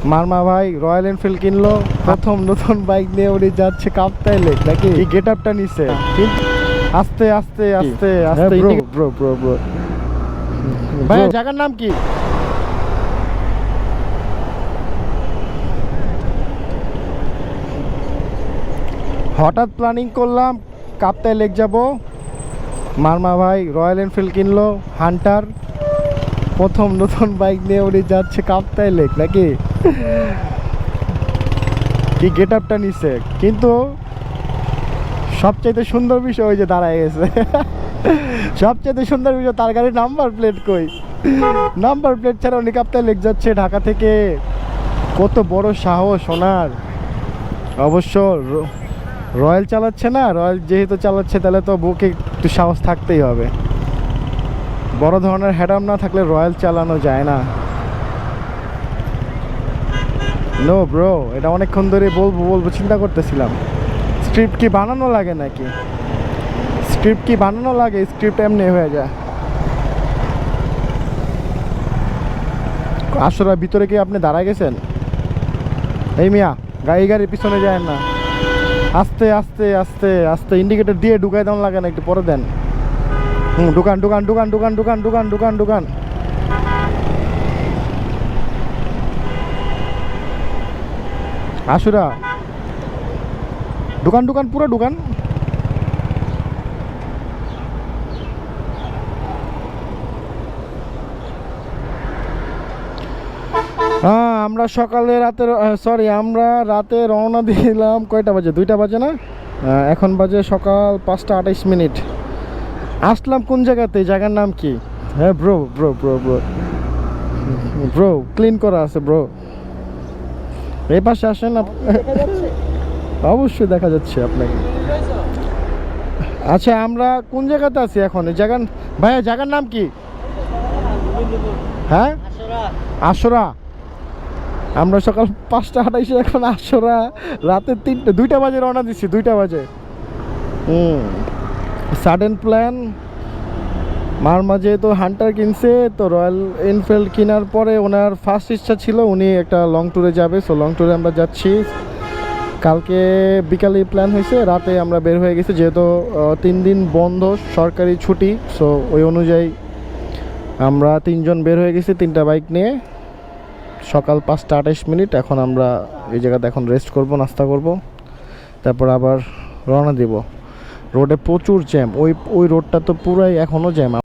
মারমা ভাই royal Enfield কিনলো, প্রথম নতুন বাইক নিয়ে উনি যাচ্ছে কাপ্তাই লেক নাকি? এই গেট আপটা নিছে কিন্তু আস্তে আস্তে আস্তে আস্তে ব্রো ব্রো ব্রো ভাই জায়গার নাম কি? হঠাৎ প্ল্যানিং করলাম কাপ্তাই লেক যাব। মারমা ভাই রয়্যাল এনফিল্ড কিনলো হান্টার, প্রথম নতুন বাইক নিয়ে উনি যাচ্ছে কাপ্তাই লেক নাকি? কি গেট আপটা নিছে কিন্তু সবচাইতে সুন্দর বিষয় ওই যে দাঁড়ায় গেছে। সবচাইতে সুন্দর বিষয় তার গাড়ির নাম্বার প্লেট কই? নাম্বার প্লেট ছাড়া উনি কাপ্তাই লেক যাচ্ছে ঢাকা থেকে। কত বড় সাহস ওনার! অবশ্য রয়্যাল চালাচ্ছে না, রয়্যাল যেহেতু চালাচ্ছে তাহলে তো বুকে একটু সাহস থাকতেই হবে। বড় ধরনের হেডাম না থাকলে রয়্যাল চালানো যায় না। নো ব্রো, এটা অনেকক্ষণ ধরে বলবো চিন্তা করতেছিলাম। স্ক্রিপ্ট কি বানানো লাগে নাকি? স্ক্রিপ্ট কি বানানো লাগে? স্ক্রিপ্ট এমনি হয়ে যায়। আসলে ভিতরে কি আপনি দাঁড়ায় গেছেন? এই মিয়া, গাড়ির পিছনে যায় না। আস্তে আস্তে আস্তে আস্তে ইন্ডিকেটর দিয়ে ঢুকাই দেওয়া লাগে না, একটু পরে দেন। দোকান দোকান দোকান দোকান দোকান দোকান দোকান দোকান আশুরা দোকান দোকান পুরো দোকান। হ্যাঁ, আমরা সকালে আমরা রাতে রওনা দিলাম। কয়টা বাজে? 2টা বাজে না? এখন বাজে সকাল 5টা 28 মিনিট। আসলাম কোন জায়গাতে? জায়গার নাম কি? হ্যাঁ bro bro bro bro bro clean করা আছে ব্রো। এই পাশে আসেন। অবশ্যই দেখা যাচ্ছে আপনাকে। আচ্ছা, আমরা কোন জায়গাতে আছি এখন? এই জায়গার ভাইয়া জায়গার নাম কি? হ্যাঁ, আশরা। আমরা সকাল 5টা 28 এখন আশরা রাতে 2টা বাজে রওনা দিচ্ছি। 2টা বাজে। Sudden plan. মারমা যেহেতু হান্টার কিনছে, তো রয়্যাল এনফিল্ড কেনার পরে ওনার ফার্স্ট ইচ্ছা ছিল উনি একটা লং ট্যুরে যাবে। সো লং ট্যুরে আমরা যাচ্ছি। কালকে বিকালে প্ল্যান হয়েছে, রাতে আমরা বের হয়ে গেছি যেহেতু 3 দিন বন্ধ, সরকারি ছুটি। সো ওই অনুযায়ী আমরা 3 জন বের হয়ে গেছি 3টা বাইক নিয়ে। সকাল 5টা 28 মিনিট। এখন আমরা এই জায়গাতে এখন রেস্ট করব, নাস্তা করব, তারপর আবার রওনা দিব। রোডে প্রচুর জ্যাম। ওই রোডটা তো পুরাই এখনও জ্যাম।